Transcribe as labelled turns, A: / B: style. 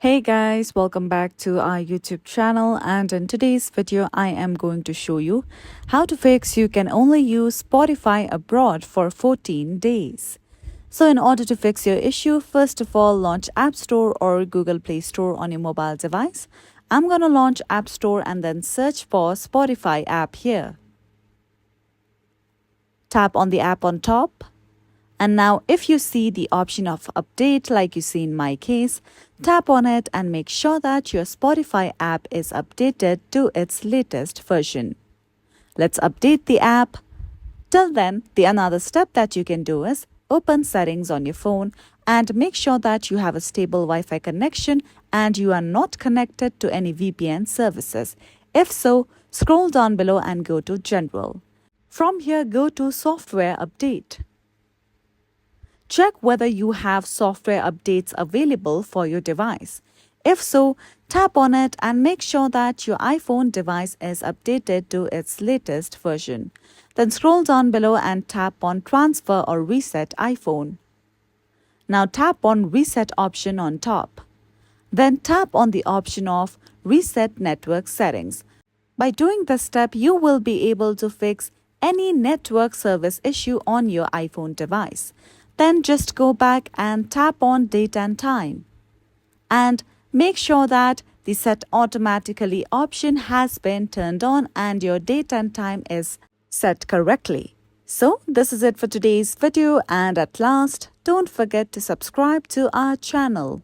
A: Hey guys, welcome back to our YouTube channel, and in today's video I am going to show you how to fix you can only use Spotify abroad for 14 days. So in order to fix your issue, first of all launch App Store or Google Play Store on your mobile device. I'm going to launch App Store and then search for Spotify app here. Tap on the app on top. And now if you see the option of update like you see in my case, tap on it and make sure that your Spotify app is updated to its latest version. Let's update the app. Till then, the another step that you can do is open settings on your phone and make sure that you have a stable Wi-Fi connection and you are not connected to any VPN services. If so, scroll down below and go to General. From here, go to Software Update. Check whether you have software updates available for your device. If so, tap on it and make sure that your iPhone device is updated to its latest version. Then scroll down below and tap on Transfer or Reset iPhone. Now tap on Reset option on top. Then tap on the option of Reset Network Settings. By doing this step, you will be able to fix any network service issue on your iPhone device. Then just go back and tap on Date and Time. And make sure that the Set Automatically option has been turned on and your date and time is set correctly. So this is it for today's video, and at last, don't forget to subscribe to our channel.